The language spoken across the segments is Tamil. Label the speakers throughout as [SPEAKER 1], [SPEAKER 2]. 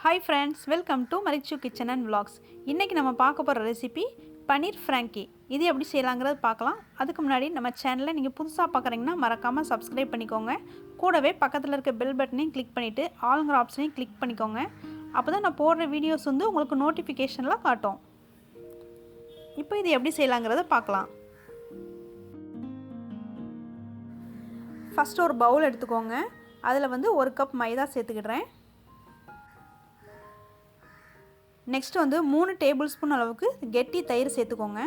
[SPEAKER 1] Hi friends, welcome to Marichu Kitchen and Vlogs. இன்னைக்கு நம்ம பார்க்க போற ரெசிபி பனீர் ஃப்ராங்கி. இது எப்படி செய்யலாம்ங்கறது பார்க்கலாம். அதுக்கு முன்னாடி நம்ம சேனலை நீங்க புதுசா பார்க்கறீங்கன்னா மறக்காம Subscribe பண்ணிக்கோங்க. கூடவே பக்கத்துல இருக்க பெல் பட்டனையும் கிளிக் பண்ணிட்டு ஆல்ங்கற ஆப்ஷனையும் கிளிக் பண்ணிக்கோங்க. அப்பதான் நான் போடுற வீடியோஸ் வந்து உங்களுக்கு நோட்டிஃபிகேஷன்ல காட்டும். இப்போ இது எப்படி செய்யலாம்ங்கறத பார்க்கலாம். ஃபர்ஸ்ட் ஒரு பவுல் எடுத்துக்கோங்க. அதுல வந்து 1 கப் மைதா சேர்த்துக்கிறேன். நெக்ஸ்ட் வந்து 3 டேபிள்ஸ்பூன் அளவுக்கு கெட்டி தயிர் சேர்த்துக்கோங்க.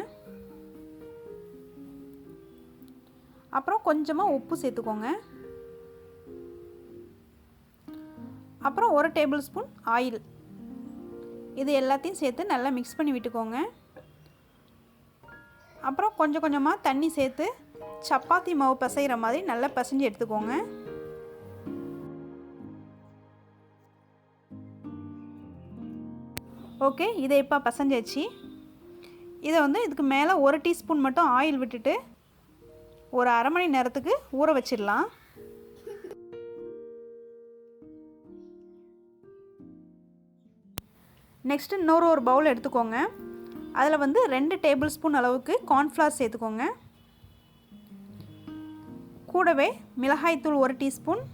[SPEAKER 1] அப்புறம் கொஞ்சமா உப்பு சேர்த்துக்கோங்க. அப்புறம் 1 டேபிள்ஸ்பூன் ஆயில். இது எல்லாத்தையும் சேர்த்து நல்லா mix பண்ணி விட்டுக்கோங்க. அப்புறம் கொஞ்சம் கொஞ்சமா தண்ணி சேர்த்து சப்பாத்தி மாவு பிசைற மாதிரி நல்லா பிசைஞ்சு எடுத்துக்கோங்க. ஓகே, இதை இப்போ பசஞ்சாச்சு. இதை வந்து இதுக்கு மேலே 1 டீஸ்பூன் மட்டும் ஆயில் விட்டுட்டு ஒரு அரை மணி நேரத்துக்கு ஊற வச்சிடலாம். நெக்ஸ்ட் இன்னொரு பவுல் எடுத்துக்கோங்க. அதில் வந்து 2 டேபிள் ஸ்பூன் அளவுக்கு கார்ன்ஃப்ளவர் சேர்த்துக்கோங்க. கூடவே மிளகாய்த்தூள் 1 டீஸ்பூன்,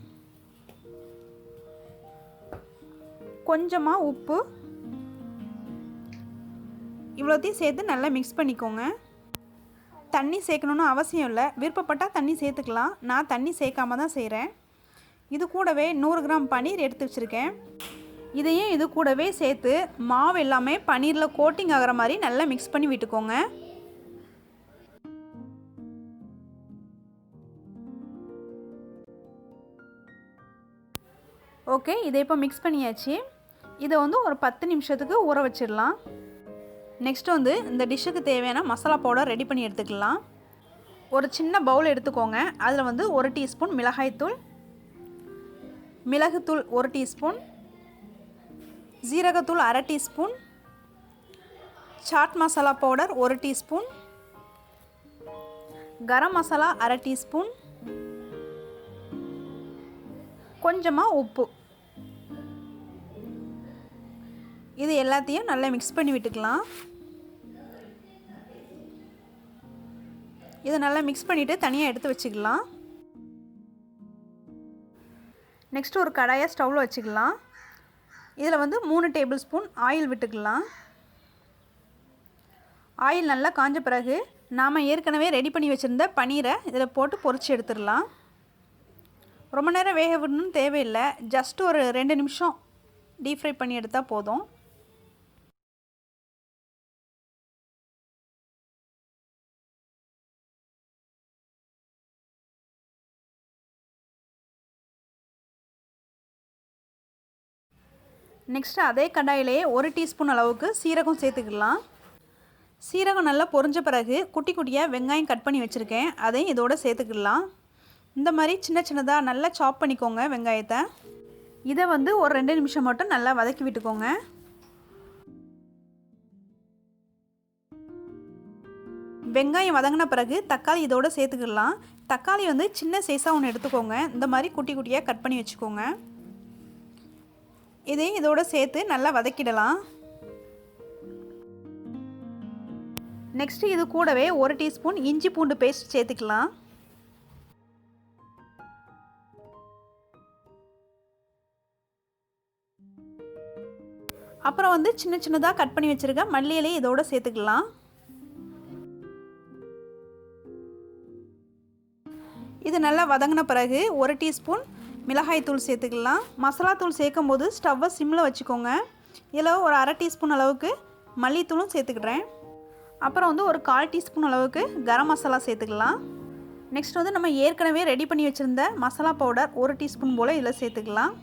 [SPEAKER 1] கொஞ்சமாக உப்பு, இவ்வளோத்தையும் சேர்த்து நல்லா மிக்ஸ் பண்ணிக்கோங்க. தண்ணி சேர்க்கணுன்னு அவசியம் இல்லை, விருப்பப்பட்டால் தண்ணி சேர்த்துக்கலாம். நான் தண்ணி சேர்க்காம தான் செய்கிறேன். இது கூடவே 100 கிராம் பனீர் எடுத்து வச்சுருக்கேன். இதையும் இது கூடவே சேர்த்து மாவு எல்லாமே பனீரில் கோட்டிங் ஆகிற மாதிரி நல்லா மிக்ஸ் பண்ணி விட்டுக்கோங்க. ஓகே, இதை இப்போ மிக்ஸ் பண்ணியாச்சு. இதை வந்து ஒரு 10 நிமிஷத்துக்கு ஊற வச்சிடலாம். நெக்ஸ்ட் வந்து இந்த டிஷ்ஷுக்கு தேவையான மசாலா பவுடர் ரெடி பண்ணி எடுத்துக்கலாம். ஒரு சின்ன பவுல் எடுத்துக்கோங்க. அதில் வந்து 1 டீஸ்பூன் மிளகாய்த்தூள், மிளகுத்தூள் 1 டீஸ்பூன், ஜீரகத்தூள் அரை teaspoon, chaat masala powder 1 teaspoon, garam masala அரை டீஸ்பூன், கொஞ்சமாக உப்பு. இது எல்லாத்தையும் நல்லா மிக்ஸ் பண்ணி விட்டுக்கலாம். இதை நல்லா மிக்ஸ் பண்ணிவிட்டு தனியாக எடுத்து வச்சுக்கலாம். நெக்ஸ்ட் ஒரு கடாயை ஸ்டவ்வில் வச்சுக்கலாம். இதில் வந்து 3 டேபிள் ஸ்பூன் ஆயில் விட்டுக்கலாம். ஆயில் நல்லா காஞ்ச பிறகு நாம் ஏற்கனவே ரெடி பண்ணி வச்சுருந்த பனீரை இதில் போட்டு பொரிச்சு எடுத்துடலாம். ரொம்ப நேரம் வேக விடணும்னு தேவையில்லை, ஜஸ்ட் ஒரு 2 நிமிஷம் டீப் ஃப்ரை பண்ணி எடுத்தால் போதும். நெக்ஸ்ட் அதே கடாயிலேயே 1 டீஸ்பூன் அளவுக்கு சீரகம் சேர்த்துக்கலாம். சீரகம் நல்லா பொரிஞ்ச பிறகு குட்டி குட்டியாக வெங்காயம் கட் பண்ணி வச்சுருக்கேன், அதையும் இதோட சேர்த்துக்கலாம். இந்த மாதிரி சின்ன சின்னதாக நல்லா சாப் பண்ணிக்கோங்க வெங்காயத்தை. இதை வந்து ஒரு 2 நிமிஷம் மட்டும் நல்லா வதக்கி விட்டுக்கோங்க. வெங்காயம் வதங்கின பிறகு தக்காளி இதோட சேர்த்துக்கலாம். தக்காளி வந்து சின்ன சைஸாக ஒன்று எடுத்துக்கோங்க. இந்த மாதிரி குட்டி குட்டியாக கட் பண்ணி வச்சுக்கோங்க. இதையும் இதோட சேர்த்து நல்லா வதக்கிடலாம். நெக்ஸ்ட் இது கூடவே 1 டீஸ்பூன் இஞ்சி பூண்டு பேஸ்ட் சேர்த்துக்கலாம். அப்புறம் வந்து சின்ன சின்னதாக கட் பண்ணி வச்சுருக்க மல்லி இலையை இதோட சேர்த்துக்கலாம். இது நல்லா வதங்கின பிறகு 1 டீஸ்பூன் மிளகாய்த்தூள் சேர்த்துக்கலாம். மசாலா தூள் சேர்க்கும் போது ஸ்டவ்வை சிம்மில் வச்சுக்கோங்க. இதில் ஒரு அரை டீஸ்பூன் அளவுக்கு மல்லித்தூளும் சேர்த்துக்கிறேன். அப்புறம் வந்து ஒரு 1/4 டீஸ்பூன் அளவுக்கு கரம் மசாலா சேர்த்துக்கலாம். நெக்ஸ்ட் வந்து நம்ம ஏற்கனவே ரெடி பண்ணி வச்சுருந்த மசாலா பவுடர் 1 டீஸ்பூன் போல் இதில் சேர்த்துக்கலாம்.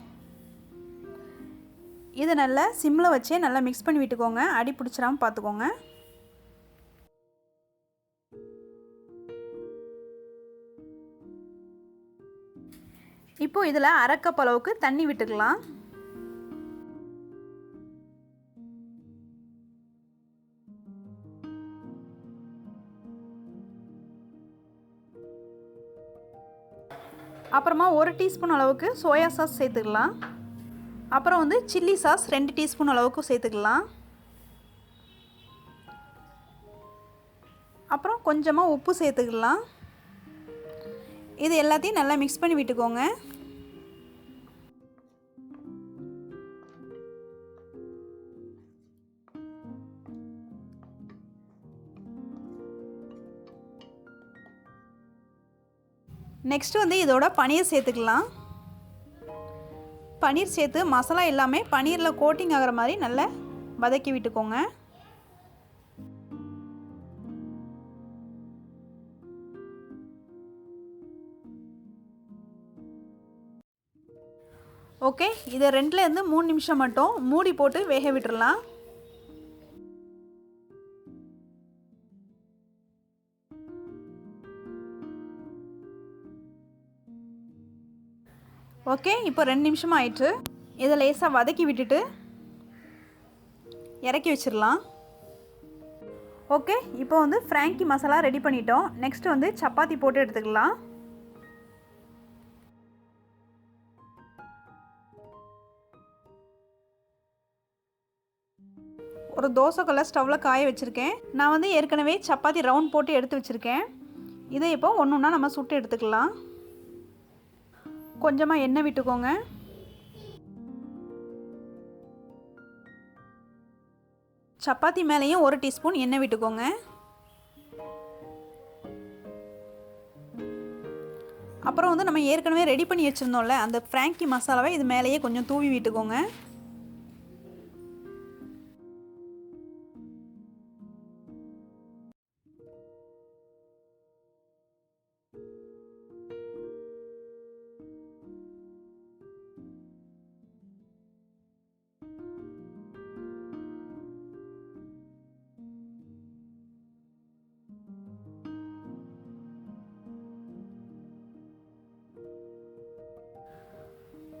[SPEAKER 1] இதை நல்லா சிம்மில் வச்சே நல்லா மிக்ஸ் பண்ணி விட்டுக்கோங்க, அடி பிடிச்சிடாமல் பார்த்துக்கோங்க. இப்போ இதில் அரை கப் அளவுக்கு தண்ணி விட்டுக்கலாம். அப்புறமா 1 டீஸ்பூன் அளவுக்கு சோயா சாஸ் சேர்த்துக்கலாம். அப்புறம் வந்து சில்லி சாஸ் 2 டீஸ்பூன் அளவுக்கு சேர்த்துக்கலாம். அப்புறம் கொஞ்சமாக உப்பு சேர்த்துக்கலாம். இது எல்லாத்தையும் நல்லா மிக்ஸ் பண்ணி விட்டுக்கோங்க. நெக்ஸ்ட் வந்து இதோட பனீர் சேர்த்துக்கலாம். பனீர் சேர்த்து மசாலா எல்லாமே பனீரில் கோட்டிங் ஆகிற மாதிரி நல்லா வதக்கி விட்டுக்கோங்க. ஓகே, இதை 2லேருந்து 3 நிமிஷம் மட்டும் மூடி போட்டு வேக விட்டுறலாம். ஓகே, இப்போ 2 நிமிஷம் ஆயிட்டு. இதை லேசாக வதக்கி விட்டுட்டு இறக்கி வச்சிடலாம். ஓகே, இப்போ வந்து ஃப்ராங்கி மசாலா ரெடி பண்ணிட்டோம். நெக்ஸ்ட் வந்து சப்பாத்தி போட்டு எடுத்துக்கலாம். ஒரு தோசைக்கல்லை ஸ்டவ்வில் காய வச்சுருக்கேன். நான் வந்து ஏற்கனவே சப்பாத்தி ரவுண்ட் போட்டு எடுத்து வச்சுருக்கேன். இதை இப்போ ஒன்று ஒன்றா நம்ம சுட்டு எடுத்துக்கலாம். கொஞ்சமாக எண்ணெய் விட்டுக்கோங்க. சப்பாத்தி மேலேயும் 1 டீஸ்பூன் எண்ணெய் விட்டுக்கோங்க. அப்புறம் வந்து நம்ம ஏற்கனவே ரெடி பண்ணி வச்சுருந்தோம்ல அந்த ஃப்ராங்கி மசாலாவை இது மேலேயே கொஞ்சம் தூவி விட்டுக்கோங்க.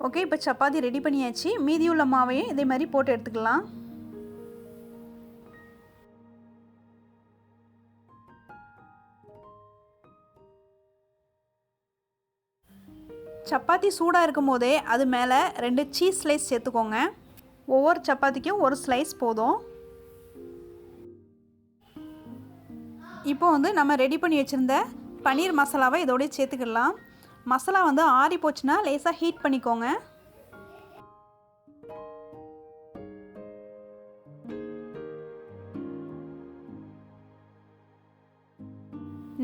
[SPEAKER 1] ஓகே, இப்போ சப்பாத்தி ரெடி பண்ணியாச்சு. மீதி உள்ள மாவையும் இதே மாதிரி போட்டு எடுத்துக்கலாம். சப்பாத்தி சூடாக இருக்கும் போதே அது மேலே 2 சீஸ் ஸ்லைஸ் சேர்த்துக்கோங்க. ஒவ்வொரு சப்பாத்திக்கும் ஒரு ஸ்லைஸ் போதும். இப்போ வந்து நம்ம ரெடி பண்ணி வச்சுருந்த பன்னீர் மசாலாவை இதோடய சேர்த்துக்கலாம். மசாலா வந்து ஆறி போச்சுன்னா லேசாக ஹீட் பண்ணிக்கோங்க.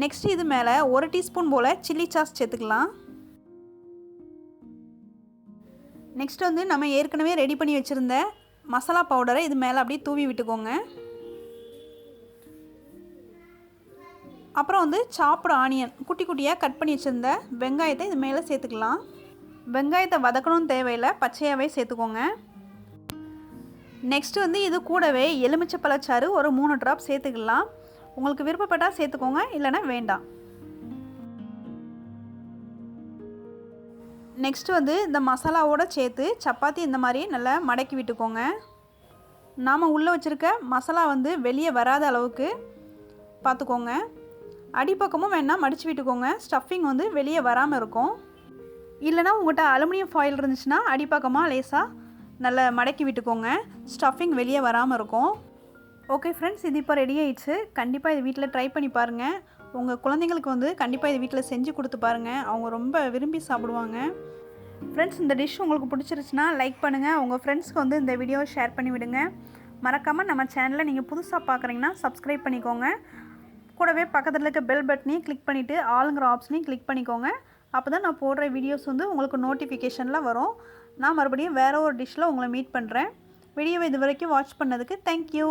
[SPEAKER 1] நெக்ஸ்ட் இது மேலே 1 டீஸ்பூன் போல் சில்லி சாஸ் சேர்த்துக்கலாம். நெக்ஸ்ட் வந்து நம்ம ஏற்கனவே ரெடி பண்ணி வச்சுருந்த மசாலா பவுடரை இது மேலே அப்படியே தூவி விட்டுக்கோங்க. அப்புறம் வந்து சாப்டு ஆனியன் குட்டி குட்டியாக கட் பண்ணி வச்சுருந்த வெங்காயத்தை இது மேலே சேர்த்துக்கலாம். வெங்காயத்தை வதக்கணும்னு தேவையில்லை, பச்சையாகவே சேர்த்துக்கோங்க. நெக்ஸ்ட்டு வந்து இது கூடவே எலுமிச்சப்பழச்சாறு ஒரு 3 ட்ராப் சேர்த்துக்கலாம். உங்களுக்கு விருப்பப்பட்டால் சேர்த்துக்கோங்க, இல்லைன்னா வேண்டாம். நெக்ஸ்ட்டு வந்து இந்த மசாலாவோடு சேர்த்து சப்பாத்தி இந்த மாதிரி நல்லா மடக்கி விட்டுக்கோங்க. நாம் உள்ளே வச்சுருக்க மசாலா வந்து வெளியே வராத அளவுக்கு பார்த்துக்கோங்க. அடிப்பக்கமும் வேணால் மடித்து விட்டுக்கோங்க. ஸ்டஃபிங் வந்து வெளியே வராமல் இருக்கும். இல்லைனா உங்கள்கிட்ட அலுமினியம் ஃபாயில் இருந்துச்சுன்னா அடிப்பக்கமாக லேசாக நல்லா மடக்கி விட்டுக்கோங்க. ஸ்டஃபிங் வெளியே வராமல் இருக்கும். ஓகே ஃப்ரெண்ட்ஸ், இது இப்போ ரெடி ஆயிடுச்சு. கண்டிப்பாக இது வீட்டில் ட்ரை பண்ணி பாருங்கள். உங்கள் குழந்தைங்களுக்கு வந்து கண்டிப்பாக இது வீட்டில் செஞ்சு கொடுத்து பாருங்கள். அவங்க ரொம்ப விரும்பி சாப்பிடுவாங்க. ஃப்ரெண்ட்ஸ், இந்த டிஷ் உங்களுக்கு பிடிச்சிருச்சுன்னா லைக் பண்ணுங்கள். உங்கள் ஃப்ரெண்ட்ஸ்க்கு வந்து இந்த வீடியோவை ஷேர் பண்ணி விடுங்க. மறக்காமல் நம்ம சேனலை நீங்கள் புதுசாக பார்க்குறீங்கன்னா சப்ஸ்கிரைப் பண்ணிக்கோங்க. கூடவே பக்கத்தில் இருக்க பெல் பட்டனையும் கிளிக் பண்ணிவிட்டு ஆளுங்கிற ஆப்ஷனையும் கிளிக் பண்ணிக்கோங்க. அப்போ தான் நான் போடுற வீடியோஸ் வந்து உங்களுக்கு நோட்டிஃபிகேஷனில் வரும். நான் மறுபடியும் வேறு ஒரு டிஷ்ஷில் உங்களை மீட் பண்ணுறேன். வீடியோவை இது வரைக்கும் வாட்ச் பண்ணதுக்கு தேங்க்யூ.